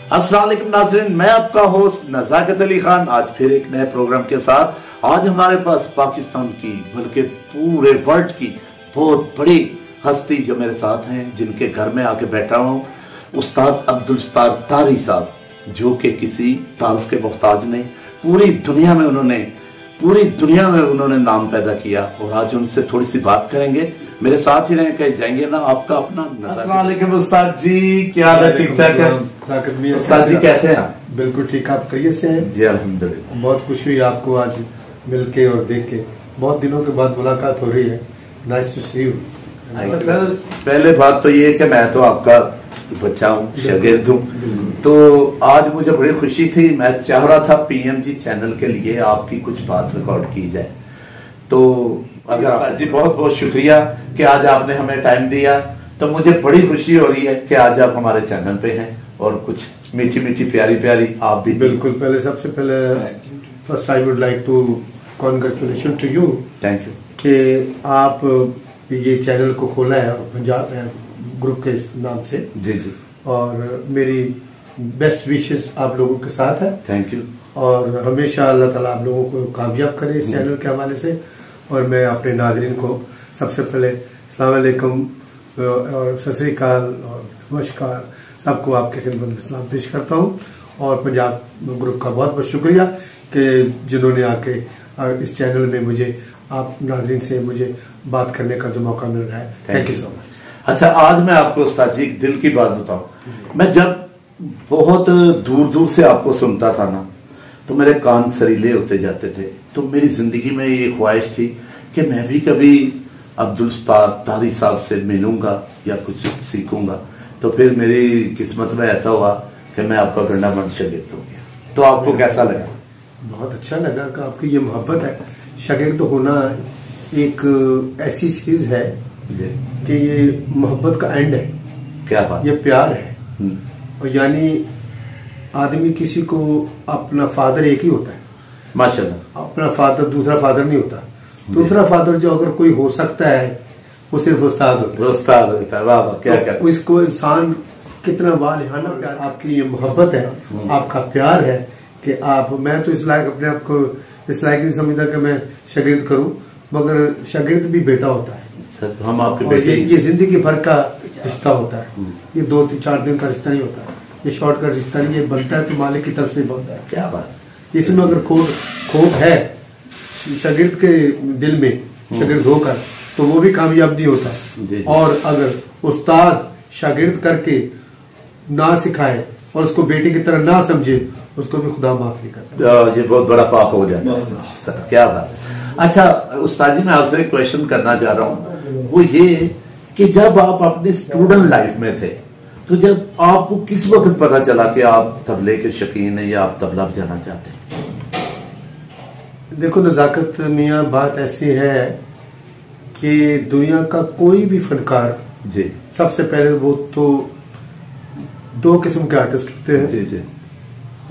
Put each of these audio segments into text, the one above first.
अस्सलाम वालेकुम नाज़रीन, मैं आपका होस्ट नज़ाकत अली खान आज फिर एक नए प्रोग्राम के साथ। आज हमारे पास पाकिस्तान की बल्कि पूरे वर्ल्ड की बहुत बड़ी हस्ती जो मेरे साथ हैं, जिनके घर में आके बैठा हूँ, उस्ताद अब्दुल सत्तार तारी साहब, जो कि किसी तारुफ के मोहताज नहीं, पूरी दुनिया में उन्होंने नाम पैदा किया। और आज उनसे थोड़ी सी बात करेंगे, मेरे साथ ही रहे, कहीं जाएंगे ना। आपका अपना अस्सलाम वालेकुम उस्ताद जी, क्या हाल है? ठीक ठाक है उस्ताद जी, कैसे हैं आप? बिल्कुल ठीक, आप खैरियत से हैं? जी अल्हम्दुलिल्लाह। बहुत खुशी हुई आपको आज मिलके और देख के, बहुत दिनों के बाद मुलाकात हो रही है। Nice to see you. पहले बात तो ये कि मैं तो आपका बच्चा हूँ, शागिर्द हूँ, तो आज मुझे बड़ी खुशी थी। मैं चाह रहा था पीएमजी चैनल के लिए आपकी कुछ बात रिकॉर्ड की जाए, तो अगर जी बहुत बहुत शुक्रिया कि आज आपने हमें टाइम दिया। तो मुझे बड़ी खुशी हो रही है कि आज आप हमारे चैनल पे हैं और कुछ मीठी मीठी प्यारी प्यारी आप भी। बिल्कुल, पहले सबसे पहले first I would like to congratulation to you. Thank you कि आप ये चैनल को खोला है पंजाब ग्रुप के नाम से। जी जी, और मेरी बेस्ट विशेस आप लोगों के साथ है। Thank you. और हमेशा अल्लाह ताला आप लोगों को कामयाब करे इस चैनल के हवाले से। और मैं अपने नाजरीन को सबसे पहले अस्सलाम वालेकुम और सत श्री अकाल और नमस्कार, सबको आपके खिदमत में सलाम पेश करता हूँ। और पंजाब ग्रुप का बहुत बहुत शुक्रिया कि जिन्होंने आके इस चैनल में मुझे आप नाजरीन से मुझे बात करने का जो मौका मिल रहा है। Thank you so much. अच्छा, आज मैं आपको उस्ताद जी दिल की बात बताऊं। मैं जब बहुत दूर दूर से आपको सुनता था ना, तो मेरे कान सरीले होते जाते थे। तो मेरी जिंदगी में ये ख्वाहिश थी कि मैं भी कभी अब्दुल सत्तार तारी साहब से मिलूंगा या कुछ सीखूंगा। तो फिर मेरी किस्मत में ऐसा हुआ कि मैं आपका गंडामंद शागिर्द हो गया। तो आपको कैसा लगा? बहुत अच्छा लगा कि आपकी ये मोहब्बत है। शागिर्द होना एक ऐसी चीज है कि ये मोहब्बत का एंड है। क्या बात? ये प्यार है। और यानी आदमी किसी को अपना फादर एक ही होता है, माशाल्लाह। अपना फादर दूसरा फादर नहीं होता। दूसरा फादर जो अगर कोई हो सकता है वो सिर्फ उस्ताद होता है। उस्ताद होता है। वाह वाह, क्या क्या। तो इसको इंसान कितना वालिहाना प्यार, आपकी ये मोहब्बत है, आपका प्यार है कि आप, मैं तो इस लायक अपने आप को इस लायक नहीं समझता कि मैं शागिर्द करूं, मगर शागिर्द भी बेटा होता है। हम आपके बेटे। ये जिंदगी भर का रिश्ता होता है। ये 2-4 दिन का रिश्ता नहीं होता है, ये शॉर्ट का रिश्ता नहीं। ये बनता है तो मालिक की तरफ से बनता है। क्या बात। इसमें अगर खोट है शागिर्द के दिल में, शागिर्द होकर, तो वो भी कामयाब नहीं होता। और अगर उस्ताद शागिर्द करके ना सिखाए और उसको बेटे की तरह ना समझे, उसको भी खुदा माफ नहीं करता। ये बहुत बड़ा पाप हो जाता है। क्या बात है। अच्छा उस्ताद जी, मैं आपसे एक क्वेश्चन करना चाह रहा हूँ, वो ये कि जब आप अपने स्टूडेंट लाइफ में थे, तो जब आपको किस वक्त पता चला कि आप तबले के शौकीन हैं या आप तबला बजाना चाहते हैं? देखो नजाकत मियाँ, बात ऐसी है कि दुनिया का कोई भी फनकार जी, सबसे पहले वो तो 2 किस्म के आर्टिस्ट होते हैं। जी जी।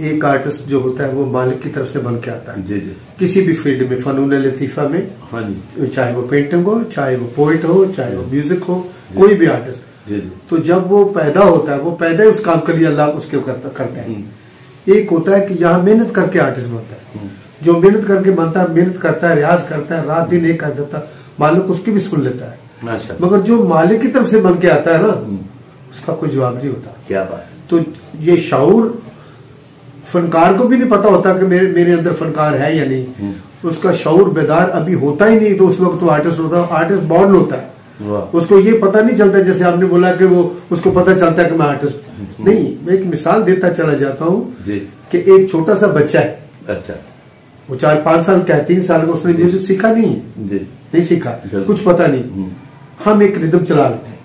एक आर्टिस्ट जो होता है वो मालिक की तरफ से बन के आता है। जी जी। किसी भी फील्ड में, फनून लतीफा में। हाँ जी। चाहे वो पेंटिंग हो, चाहे वो पोइट हो, चाहे वो म्यूजिक हो, कोई भी आर्टिस्ट। जी जी। तो जब वो पैदा होता है, वो पैदा ही उस काम के लिए अल्लाह उसके करता है। एक होता है कि यहाँ मेहनत करके आर्टिस्ट बनता है। जो मेहनत करके बनता है, मेहनत करता है, रियाज करता है, रात दिन एक कर देता, मालिक उसकी भी सुन लेता है। मगर जो मालिक की तरफ से बन के आता है ना, उसका कोई जवाब नहीं होता। क्या बात। तो ये शाऊर फनकार को भी नहीं पता होता कि मेरे अंदर फनकार है या नहीं। उसका शाऊर बेदार अभी होता ही नहीं, तो उस वक्त वो आर्टिस्ट होता है। आर्टिस्ट बॉर्न होता है, उसको ये पता नहीं चलता, जैसे आपने बोला कि वो उसको पता चलता है कि मैं आर्टिस्ट नहीं। मैं एक मिसाल देता चला जाता हूँ कि एक छोटा सा बच्चा है। अच्छा। वो 4-5 साल का है, 3 साल का, उसने म्यूजिक सीखा नहीं सीखा, कुछ पता नहीं। हम एक रिदम चला लेते हैं,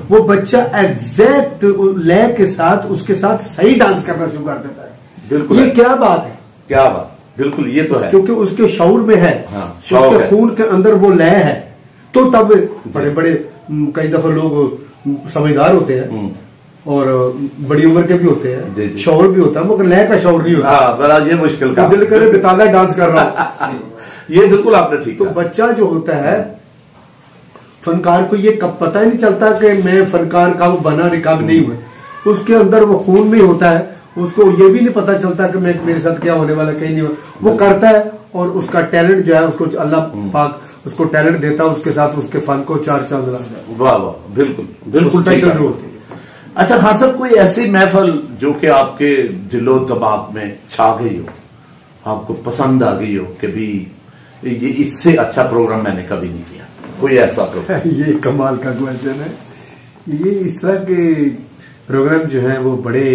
वो बच्चा एग्जैक्ट लय के साथ उसके साथ सही डांस करना शुरू कर देता है। बिल्कुल। ये क्या बात है? क्या बात। बिल्कुल, ये तो है, क्योंकि उसके शऊर में है। उसके खून के अंदर वो लय है। तो तब बड़े बड़े कई दफा लोग समझदार होते हैं और बड़ी उम्र के भी होते हैं, शौर भी होता है, मगर लय का शौर नहीं होता। बड़ा ये मुश्किल का, दिल करे बिताला डांस कर रहा हूं। ये बिल्कुल आपने ठीक। तो बच्चा जो होता है फनकार को ये कब पता ही नहीं चलता कि मैं फनकार कब बना कब नहीं हुआ, उसके अंदर वो खून में होता है, उसको ये भी नहीं पता चलता कि मैं मेरे साथ क्या होने वाला कहीं नहीं हुआ, वो करता है और उसका टैलेंट जो है उसको अल्लाह पाक उसको टैलेंट देता है, उसके साथ उसके फन को चार चांद लगाता है। वाह वाह, बिल्कुल बिल्कुल स्पेशल होती है। अच्छा खान साहब, कोई ऐसी महफल जो कि आपके दिलो दिमाग में छा गई हो, आपको पसंद आ गई हो कि भी ये इससे अच्छा प्रोग्राम मैंने कभी नहीं किया, कोई ऐसा प्रोग्राम? ये कमाल का क्वेश्चन है। ये इस तरह के प्रोग्राम जो है वो बड़े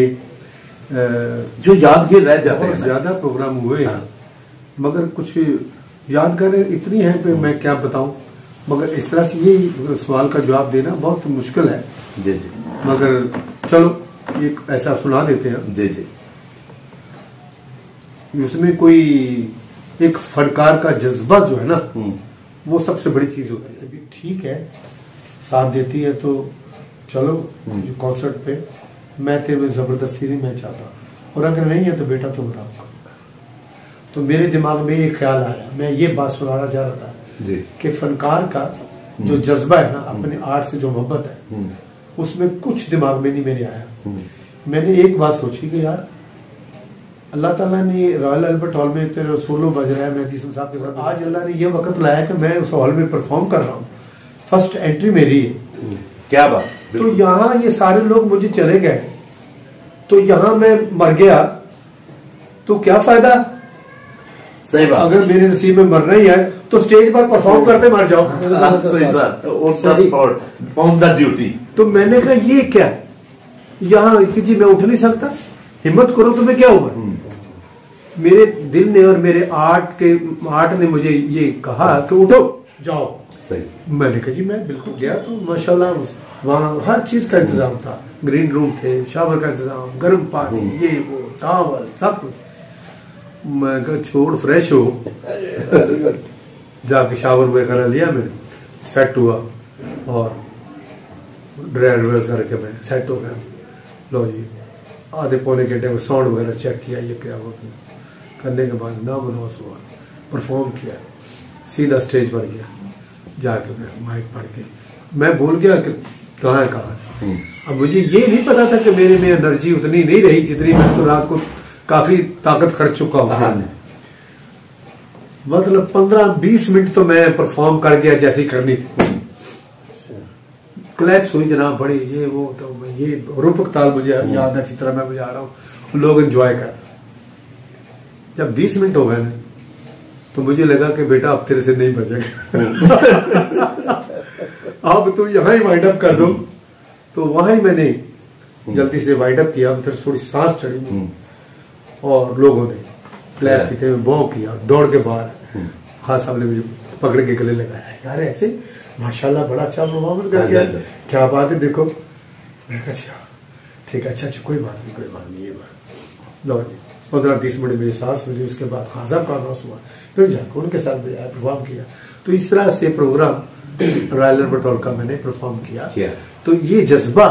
जो यादगार रह जाते हैं। ज्यादा प्रोग्राम हुए हैं, मगर कुछ यादगार इतनी है कि मैं क्या बताऊं, मगर इस तरह से ये सवाल का जवाब देना बहुत मुश्किल है। जी जी, मगर चलो एक ऐसा सुना देते हैं। जी जी। उसमें कोई एक फनकार का जज्बा जो है ना, वो सबसे बड़ी चीज होती है। अभी ठीक है, साथ देती है तो चलो जो कॉन्सर्ट पे मैं तेरे जबरदस्ती नहीं मैं चाहता, और अगर नहीं है तो बेटा तुम बताओ। तो मेरे दिमाग में एक ख्याल आया, मैं ये बात सुनाना चाह रहा था जी कि फनकार का जो जज्बा है ना, अपने आर्ट से जो मोहब्बत है, उसमें कुछ दिमाग में नहीं मेरे आया। मैंने एक बात सोची कि यार अल्लाह ताला ने रॉयल अल्बर्ट हॉल में तेरे सोलो बज रहा है मेहदी हसन साहब के साथ, आज अल्लाह ने ये वक्त लाया कि मैं उस हॉल में परफॉर्म कर रहा हूँ, फर्स्ट एंट्री मेरी है। क्या बात। तो यहाँ ये सारे लोग मुझे चले गए, तो यहाँ मैं मर गया तो क्या फायदा। सही बात। अगर मेरे नसीब में मरना ही है तो स्टेज पर परफॉर्म करते मर जाओ। On the duty. तो मैंने कहा ये क्या यहाँ कि जी मैं उठ नहीं सकता, हिम्मत करो तुम्हें क्या हुआ। मेरे दिल ने और मेरे आर्ट ने मुझे ये कहा कि उठो जाओ। सही। मैंने कहा जी मैं बिल्कुल गया, तो माशाल्लाह वहाँ हर चीज का इंतजाम था, ग्रीन रूम थे, शावर का इंतजाम, गर्म पानी, ये वो टावल सब कुछ। मैं कहा छोड़ फ्रेश हो, जाके शावर वगैरह लिया, मैं सेट हुआ और ड्रायर करके मैं सेट हो गया। लो जी आधे पौने घंटे में साउंड वगैरह चेक किया, ये क्या वो करने के बाद ना मनोस हुआ, परफॉर्म किया, सीधा स्टेज पर गया, जाके मैं माइक पढ़ के मैं भूल गया कि कहाँ है। अब मुझे ये नहीं पता था कि मेरे में एनर्जी उतनी नहीं रही जितनी मैं तो रात को काफी ताकत खर्च चुका हूँ। मतलब 15-20 मिनट तो मैं परफॉर्म कर गया जैसी करनी थी। क्लैप्स हुई जनाब बड़ी, ये वो, तो मैं ये रूपक ताल मुझे याद है अच्छी तरह, मैं बजा रहा हूँ, लोग एंजॉय कर। जब 20 मिनट हो गए ना तो मुझे लगा कि बेटा अब तेरे से नहीं बचेगा। अब तुम यहाँ ही वाइंड अप कर दो। तो वहां ही मैंने जल्दी से वाइंड अप किया, फिर थोड़ी सांस चढ़ी और लोगों ने क्लैप की, बॉ किया, दौड़ के बाहर खास साहब ने मुझे पकड़ के गले लगाया, यार ऐसे माशाल्लाह बड़ा अच्छा परफॉर्मेंस कर गया, क्या बात है देखो। मैं कहा अच्छा ठीक है, अच्छा कोई बात नहीं ये बात। लो जी 15-20 मिनट मेरी सांस मिली, उसके बाद खान साहब का अनाउंस हुआ, फिर जाकर उनके साथ परफॉर्म किया। तो इस तरह से प्रोग्राम रॉयल अल्बर्ट हॉल का मैंने परफॉर्म किया। तो ये जज्बा,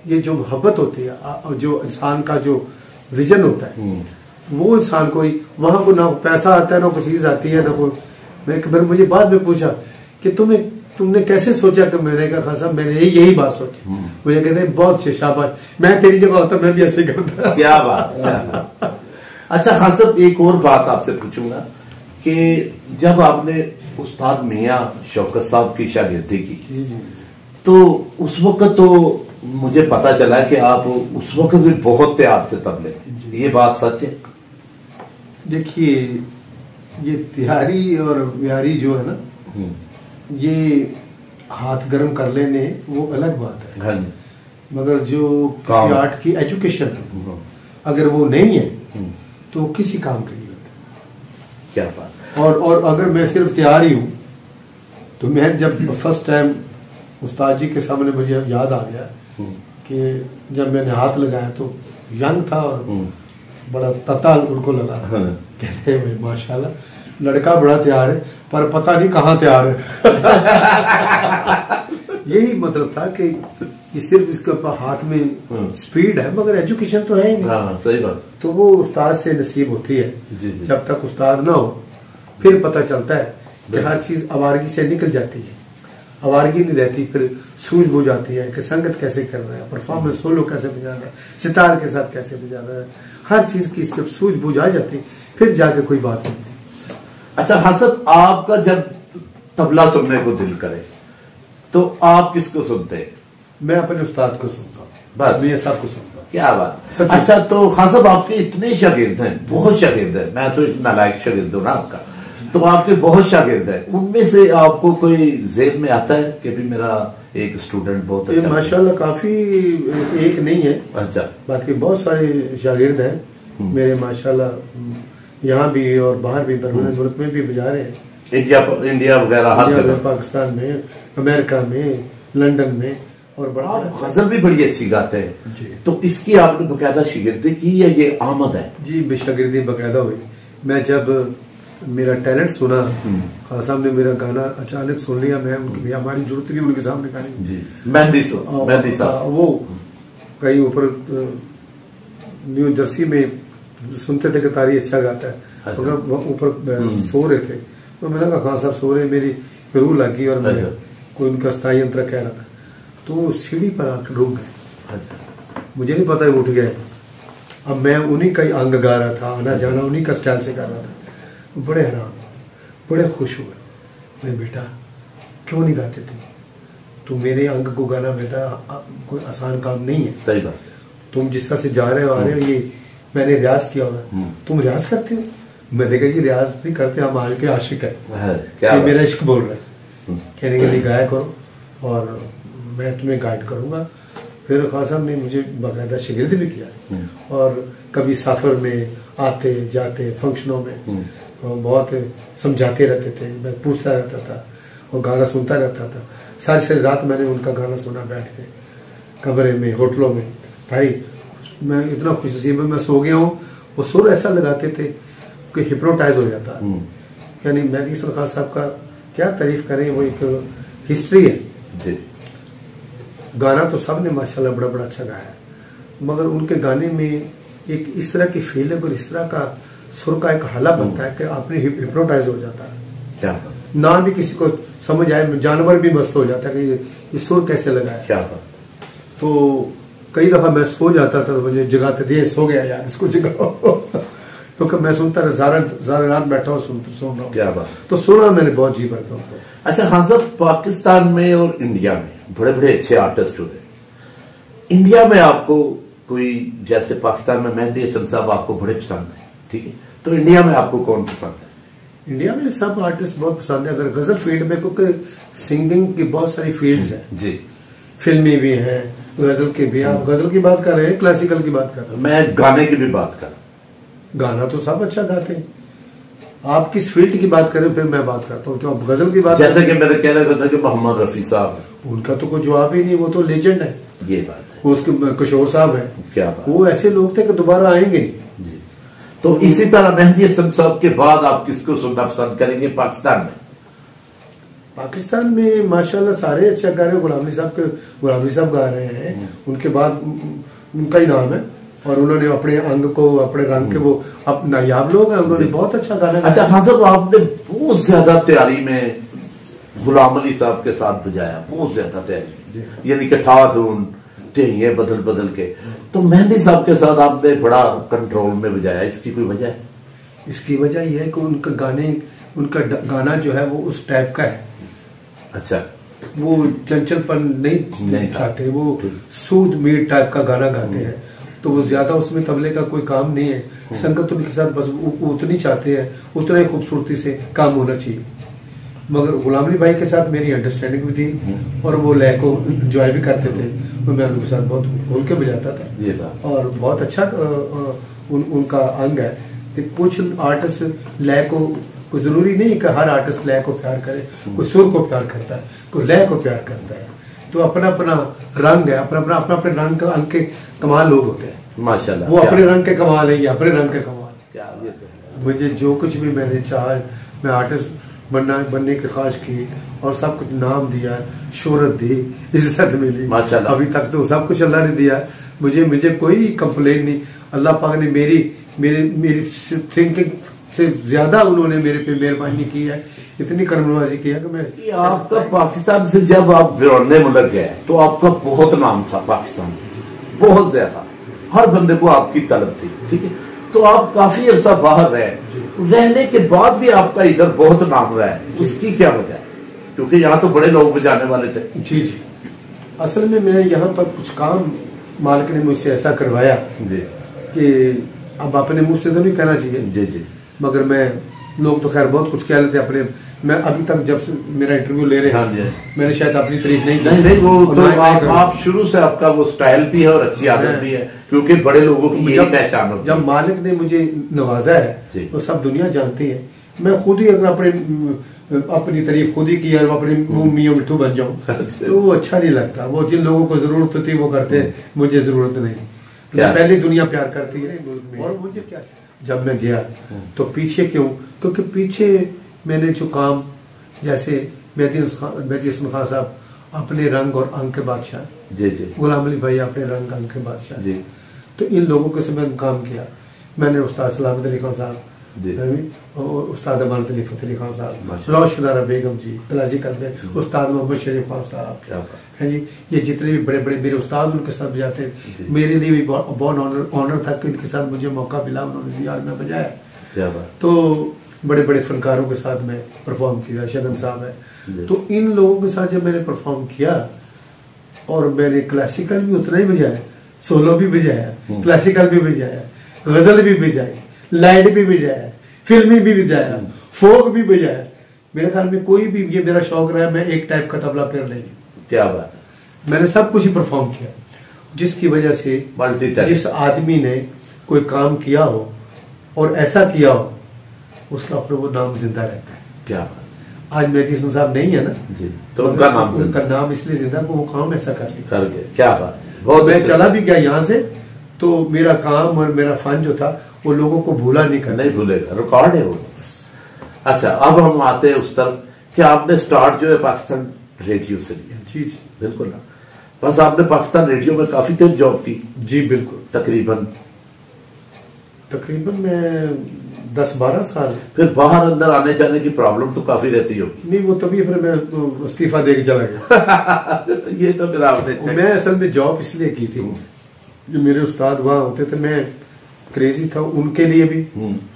ये जो मोहब्बत होती है, जो इंसान का जो विजन होता है, वो इंसान को वहां को ना पैसा आता है ना कोई चीज आती है ना कोई। मैं मुझे बाद में पूछा कि तुमने कैसे सोचा, कि मैंने कहा खान साहब मैंने यही बात सोची। मुझे कहते हैं बहुत अच्छे, शाबाश, मैं तेरी जगह होता मैं भी ऐसे करता। क्या बात। अच्छा खान साहब एक और बात आपसे पूछूंगा कि जब आपने उस्ताद मियां शौकत साहब की शागिर्दी की, तो उस वक्त तो मुझे पता चला कि आप उस वक्त भी बहुत तैयार थे तबले, ये बात सच है? देखिए ये तैयारी और व्यारी जो है ना, ये हाथ गर्म कर लेने वो अलग बात है, मगर जो किसी आर्ट की एजुकेशन अगर वो नहीं है तो किसी काम के लिए होता। क्या बात। और अगर मैं सिर्फ तैयार ही हूं, तो मैं जब फर्स्ट टाइम उस्ताद जी के सामने मुझे याद आ गया कि जब मैंने हाथ लगाया तो यंग था और बड़ा तताल उनको लगा। कहते हैं माशाल्लाह लड़का बड़ा तैयार है, पर पता नहीं कहाँ तैयार है। यही मतलब था कि ये सिर्फ इसके हाथ में स्पीड है, मगर एजुकेशन तो है ही नहीं। सही बात। तो वो उस्ताद से नसीब होती है। जी। जब तक उस्ताद ना हो फिर पता चलता है कि हर चीज आवारगी से निकल जाती है। आवारगी नहीं रहती, फिर सूझबूझ आती है कि संगत कैसे करना है, परफॉर्मेंस सोलो कैसे बजाना है, सितार के साथ कैसे बजाना है, हर चीज की जब सूझबूझ आ जाती फिर जाके कोई बात नहीं। अच्छा हाँ सर, आपका जब तबला सुनने को दिल करे तो आप किसको सुनते हैं? मैं अपने उस्ताद को सुनता हूँ, बस मैं सबको सुनता हूँ। क्या बात। अच्छा तो खान साहब आपके इतने शागिर्द हैं, बहुत शागिर्द हैं, मैं तो इतना लायक शागिर्द हूँ ना आपका, तो आपके बहुत शागिर्द हैं, उनमें से आपको कोई ज़हन में आता है कि भी मेरा एक स्टूडेंट बहुत अच्छा? माशाल्लाह काफी, एक नहीं है, अच्छा बाकी बहुत सारे शागिर्द हैं मेरे माशाल्लाह, यहाँ भी और बाहर भी, बरमूदा मुल्क में भी बजा रहे हैं, इंडिया वगैरह हर जगह, पाकिस्तान में, अमेरिका में, लंदन में। और बड़ा गजल भी बड़ी अच्छी गाते हैं, तो इसकी आपने बकायदा शागिर्दी की या ये आमद है? जी बेशागिर्दी बकायदा हुई। मैं जब मेरा टैलेंट सुना, खान साहब ने मेरा गाना अचानक सुन लिया, मैं उनकी हमारी जरूरत नहीं उनके सामने गाने जी, मेहंदी साहब वो कहीं ऊपर न्यू जर्सी में सुनते थे कि तारी अच्छा गाता है, अगर ऊपर सो रहे थे तो मैंने कहा खान साहब सो रहे, मेरी रूह लगी और मैं कोई उनका स्थायी यंत्र कह रहा था, तो सीढ़ी पर आकर रुक गए, मुझे नहीं पता उठ गए। अब मैं उन्हीं का ही अंग गा रहा था, आना जाना उन्हीं का स्टाइल से गा रहा था, बड़े हैरान, बड़े खुश हुए। मैं बेटा क्यों नहीं गाते तुम मेरे अंग को गाना बेटा कोई आसान काम नहीं है, सही बात, तुम जिस तरह से जा रहे हो आ रहे हो, ये मैंने रियाज किया होगा, तुम रियाज करते हो? मैंने कहा जी रियाज नहीं करते, हम आज के आशिक है, ये मेरा इश्क बोल रहा है, कहने के लिए गाया करो और मैं तुम्हें गाइड करूंगा। फिर खान साहब ने मुझे बाकायदा शागिर्द भी किया और कभी सफर में आते जाते फंक्शनों में बहुत समझाते रहते थे, मैं पूछता रहता था और गाना सुनता रहता था। सारी सारी रात मैंने उनका गाना सुना बैठ के कमरे में, होटलों में। भाई मैं इतना खुश नसीब में मैं सो गया हूँ, वो सुर ऐसा लगाते थे कि हिप्नोटाइज हो जाता। यानी मेहदी हसन खान साहब का क्या तारीफ करें, वो एक हिस्ट्री है। गाना तो सब ने माशाल्लाह बड़ा बड़ा अच्छा गाया है, मगर उनके गाने में एक इस तरह की फीलिंग और इस तरह का सुर का एक हाला बनता है कि आपने हिप्नोटाइज हो जाता है। क्या ना भी किसी को समझ आए, जानवर भी मस्त हो जाता है कि ये सुर कैसे लगा है। क्या तो कई दफा मैं सो जाता था तो मुझे जगाते थे, सो गया यार इसको जगाओ तो मैं सुनता रहा, सारा रात बैठा हूँ सुन रहा हूँ। क्या बात। तो सुना मैंने बहुत जी भरता हूँ। अच्छा खान साहब, पाकिस्तान में और इंडिया में बड़े बड़े अच्छे आर्टिस्ट हुए, इंडिया में आपको कोई, जैसे पाकिस्तान में मेहदी हसन साहब आपको बड़े पसंद है, ठीक है, तो इंडिया में आपको कौन पसंद है? इंडिया में सब आर्टिस्ट बहुत पसंद है, अगर गजल फील्ड में, क्योंकि सिंगिंग की बहुत सारी फील्ड्स हैं जी, फिल्मी भी हैं, गजल की भी। आप गजल की बात कर रहे हैं, क्लासिकल की बात कर रहे हैं? मैं गाने की भी बात कर रहा हूं। गाना तो सब अच्छा गाते हैं, आप किस फील्ड की बात करें फिर मैं बात करता हूँ। तो आप गजल की बात, जैसे कि मेरे कह रहे थे कि मोहम्मद रफी साहब, उनका तो कोई जवाब ही नहीं, वो तो लेजेंड है। ये बात है। वो उसके किशोर साहब है, क्या बात, वो ऐसे लोग थे कि दोबारा आएंगे नहीं जी। तो इसी तरह मेहदी हसन साहब के बाद आप किसको सुनना पसंद करेंगे पाकिस्तान में? पाकिस्तान में माशाल्लाह सारे अच्छा गा रहे हैं। गुलामी साहब गा रहे हैं, उनके बाद उनका ही नाम है और उन्होंने अपने अंग को, अपने रंग के, वो अब नायाब लोग हैं, उन्होंने बहुत अच्छा गाना। अच्छा खान साहब, आपने बहुत ज्यादा तैयारी में गुलाम अली साहब के साथ बजाया, बहुत ज्यादा तैयारी, यानी कि ठा धून टेंगे बदल बदल के, तो मेहदी साहब के साथ आपने बड़ा कंट्रोल में बजाया, इसकी कोई वजह है? इसकी वजह यह है कि उनका गाना जो है वो उस टाइप का है। अच्छा, वो चंचलपन नहीं चाहते, वो सूद मीर टाइप का गाना गाते हैं, तो वो ज्यादा उसमें तबले का कोई काम नहीं है। संगत उनके साथ बस उतनी चाहते हैं, उतना ही खूबसूरती से काम होना चाहिए। मगर गुलाम अली भाई के साथ मेरी अंडरस्टैंडिंग भी थी और वो लय को एंजॉय भी करते थे, तो मैं उनके साथ बहुत खोल के बजाता था और बहुत अच्छा उनका अंग है। कुछ आर्टिस्ट लय को जरूरी नहीं कि हर आर्टिस्ट लय को प्यार करे, कोई सुर को प्यार करता है, कोई लय को प्यार करता है, तो अपना अपना रंग है, अपना अपने रंग का अंग के कमाल लोग होते हैं माशाल्लाह। वो अपने रंग के कमाल है, ये अपने रंग के कमाल। मुझे जो कुछ भी मैंने चाहा, मैं आर्टिस्ट बनने की ख्वाहिश की और सब कुछ नाम दिया, शोहरत दी, इज्जत मिली माशाल्लाह। अभी तक तो सब कुछ अल्लाह ने दिया, मुझे कोई कंप्लेन नहीं। अल्लाह पाक ने मेरी थिंकिंग से ज्यादा उन्होंने मेरे पे मेहरबानी की है, इतनी करमनवाजी की है कि मैं आपका पाकिस्तान से जब आप बिरौने मुल्क गए तो आपका बहुत नाम था पाकिस्तान में, बहुत ज्यादा, हर बंदे को आपकी तलब थी, ठीक है। तो आप काफी अरसा बाहर रहे, रहने के बाद भी आपका इधर बहुत नाम रहा है, उसकी क्या वजह है? क्योंकि यहाँ तो बड़े लोग बजाने वाले थे। जी जी, असल में मैं यहाँ पर कुछ काम मालिक ने मुझसे ऐसा करवाया जी कि अब अपने मुंह से तो नहीं कहना चाहिए जी जी, मगर मैं, लोग तो खैर बहुत कुछ कह लेते अपने, मैं अभी तक जब से मेरा इंटरव्यू ले रहे हैं, हाँ जी, मैंने शायद अपनी तारीफ नहीं नहीं नहीं, वो तो आप आप शुरू से आपका वो स्टाइल भी है और अच्छी आदत भी है, क्योंकि बड़े लोगों की यही पहचान होती है। जब मालिक ने मुझे नवाजा है तो सब दुनिया जानती है, मैं खुद ही अगर अपनी तारीफ खुद ही की और अपने मुंह मियों मिठू बन जाऊं तो वो अच्छा नहीं लगता। वो जिन लोगों को जरूरत होती है वो करते हैं, मुझे जरूरत नहीं। पहली दुनिया प्यार करती है मुल्क में, और मुझे क्या, जब मैं गया तो पीछे क्यों, क्योंकि पीछे मैंने जो काम, जैसे मेहदी हसन खान साहब अपने रंग और अंग के बादशाह, जी जी, गुलाम अली भाई अपने रंग अंग के बादशाह जी, तो इन लोगों के से मैंने काम किया। मैंने उस्ताद सलामत अली खान साहब और उस्ताद अमानत अली फतेह अली खान साहब, रोशनारा बेगम जी, क्लासिकल में उस्ताद मोहम्मद शरीफ खान साहब है जी, ये जितने भी बड़े बड़े मेरे उस्ताद उनके साथ बजाते हैं। मेरे लिए भी बहुत ऑनर था कि इनके साथ मुझे मौका मिला, उन्होंने दिया, मैं बजाया। तो बड़े बड़े फनकारों के साथ मैं परफॉर्म किया, शगन साहब है। तो इन लोगों के साथ जब मैंने परफॉर्म किया और मैंने क्लासिकल भी उतना ही बजाया, सोलो भी बजाया, क्लासिकल भी बजाया, गजल भी बजाई, लाइट भी बजाया, फिल्मी भी बजाया, फोक भी बजाया। मेरे ख्याल में कोई भी, ये मेरा शौक रहा, मैं एक टाइप का तबला प्लेयर नहीं। क्या बात है, मैंने सब कुछ ही परफॉर्म किया, जिसकी वजह से जिस आदमी ने कोई काम किया हो और ऐसा किया हो उसका अपना वो नाम जिंदा रहता है। क्या बात, आज मेहदी हसन साहब नहीं है ना जी, तो उनका नाम इसलिए जिंदा को वो काम ऐसा कर गए। क्या बात, बहुत। मैं चला भी गया यहाँ से तो मेरा काम और मेरा फन जो था वो लोगों को भूला नहीं करना, नहीं भूलेगा, रिकॉर्ड है वो। अच्छा, अब हम आते हैं उस तरफ कि आपने स्टार्ट जो है पाकिस्तान रेडियो से लिया। जी जी बिल्कुल ना, बस आपने पाकिस्तान रेडियो में काफी देर जॉब की। जी बिल्कुल, तकरीबन मैं 10-12 साल। फिर बाहर अंदर आने जाने की प्रॉब्लम तो काफी रहती होगी। नहीं, वो तभी फिर मैं तो इस्तीफा दे के चला गया। ये तो फिर आपने, मैं असल में जॉब इसलिए की थी, जो मेरे उस्ताद वहां होते थे, मैं क्रेजी था उनके लिए भी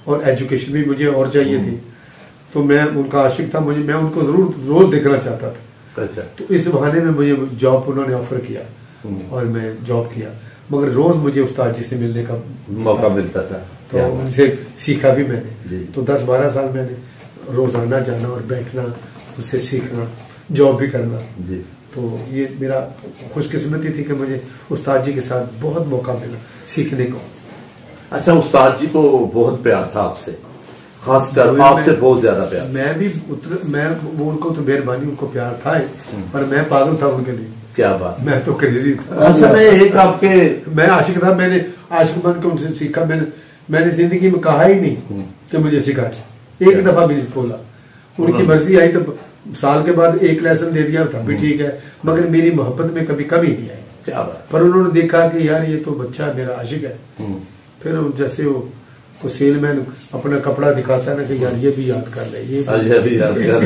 और एजुकेशन भी मुझे और चाहिए थी, तो मैं उनका आशिक था, मैं उनको जरूर रोज देखना चाहता था। अच्छा, तो इस बहाने में मुझे जॉब उन्होंने ऑफर किया और मैं जॉब किया, मगर रोज मुझे उस्ताद जी से मिलने का मौका मिलता था, तो उनसे सीखा भी मैंने। तो 10-12 साल मैंने रोजाना जाना और बैठना, उससे सीखना, जॉब भी करना जी। तो ये मेरा खुशकिस्मती थी कि मुझे उस्ताद जी के साथ बहुत मौका मिला सीखने को। अच्छा, उस्ताद जी को बहुत प्यार था आपसे, खासकर आपसे बहुत ज्यादा प्यार। मैं भी वो उनको तो मेहरबानी, उनको प्यार था पर मैं पागल था उनके लिए। क्या बात, मैं तो क्रेजी था। अच्छा, मैं एक आपके, मैं आशिक था, मैंने आशिक बन के उनसे सीखा। मैंने जिंदगी में कहा ही नहीं कि मुझे सिखाए, एक दफा भी नहीं बोला। उनकी मर्जी आई तो साल के बाद एक लेसन दे दिया था भी ठीक है, मगर मेरी मोहब्बत में कभी कमी नहीं आई। क्या बात, पर उन्होंने देखा कि यार ये तो बच्चा मेरा आशिक है। फिर जैसे वो सेलमैन अपना कपड़ा दिखाता है ना कि यार ये भी याद कर ले, ये भी याद कर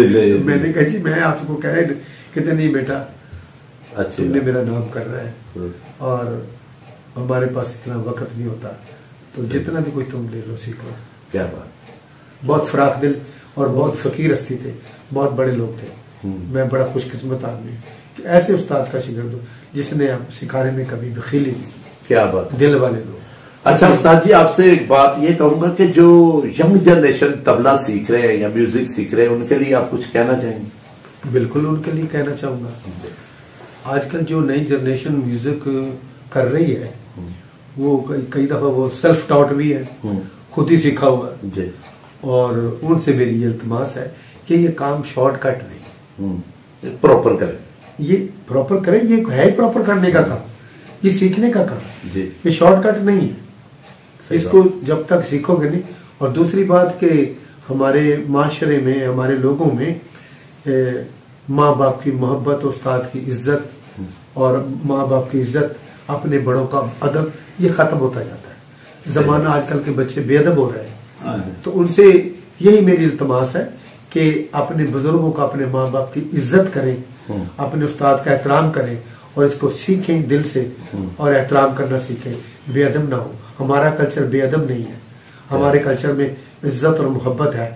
ले। मैंने कहा जी मैं आपको कह कहते नहीं बेटा, तुमने मेरा नाम करना है और हमारे पास इतना वक्त नहीं होता, तो जितना भी कोई तुम ले लो सीख लो। क्या बात, बहुत फराख दिल और बहुत फकीर हस्ती थे, बहुत बड़े लोग थे। मैं बड़ा खुशकिस्मत आदमी कि ऐसे उस्ताद का शिकंजा दो जिसने आप सिखाने में कभी बखीली नहीं। क्या बात, दिल वाले लोग। अच्छा उस्ताद जी, आपसे एक बात ये कहूंगा कि जो यंग जनरेशन तबला सीख रहे हैं या म्यूजिक सीख रहे हैं, उनके लिए आप कुछ कहना चाहेंगे? बिल्कुल उनके लिए कहना चाहूंगा। आजकल जो नई जनरेशन म्यूजिक कर रही है वो कई दफा वो सेल्फ टॉट भी है, खुद ही सीखा हुआ जी। और उनसे मेरी ये इल्तमास है कि ये काम शॉर्टकट नहीं, प्रॉपर करें। ये प्रॉपर करें, ये है प्रॉपर करने का काम, ये सीखने का काम जी। ये शॉर्टकट नहीं है, इसको जब तक सीखोगे नहीं। और दूसरी बात कि हमारे माशरे में, हमारे लोगों में माँ बाप की मोहब्बत, उस्ताद की इज्जत और माँ बाप की इज्जत, अपने बड़ों का अदब, ये खत्म होता जाता है। जमाना आजकल के बच्चे बेअदब हो रहे हैं, तो उनसे यही मेरी इल्तमास है कि अपने बुजुर्गों का, अपने माँ बाप की इज्जत करें, अपने उस्ताद का एहतराम करें और इसको सीखें दिल से और एहतराम करना सीखें, बेअदब ना हो। हमारा कल्चर बेअदब नहीं है, हमारे कल्चर में इज्जत और मोहब्बत है।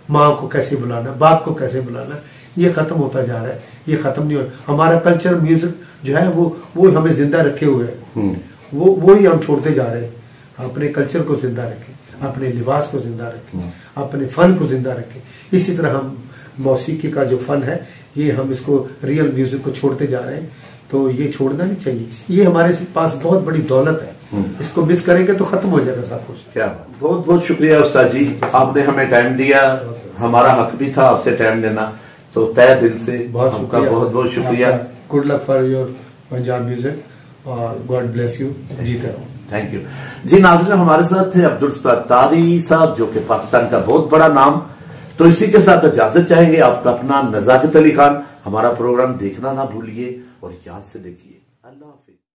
माँ को कैसे बुलाना, बाप को कैसे बुलाना, ये खत्म होता जा रहा है, ये खत्म नहीं हो। हमारा कल्चर म्यूजिक जो है वो हमें जिंदा रखे हुए है, वो ही हम छोड़ते जा रहे हैं। अपने कल्चर को जिंदा रखें, अपने लिबास को जिंदा रखें, अपने फन को जिंदा रखें। इसी तरह हम मौसीकी का जो फन है, ये हम इसको रियल म्यूजिक को छोड़ते जा रहे हैं, तो ये छोड़ना नहीं चाहिए। ये हमारे पास बहुत बड़ी दौलत है, इसको मिस करेंगे तो खत्म हो जाएगा सब कुछ। क्या बहुत बहुत शुक्रिया उस्ताद जी, आपने हमें टाइम दिया, हमारा हक भी था आपसे टाइम देना, तो तय दिल से आपका बहुत बहुत शुक्रिया। Good luck for your Punjab music और गॉड ब्लेस यू। जीते रहो। थैंक यू जी। नाज़रीन, हमारे साथ थे अब्दुल सत्तारी साहब, जो कि पाकिस्तान का बहुत बड़ा नाम। तो इसी के साथ इजाजत चाहेंगे, आपका अपना नज़ाकत अली खान। हमारा प्रोग्राम देखना ना भूलिए और याद से देखिए। अल्लाह हाफिज।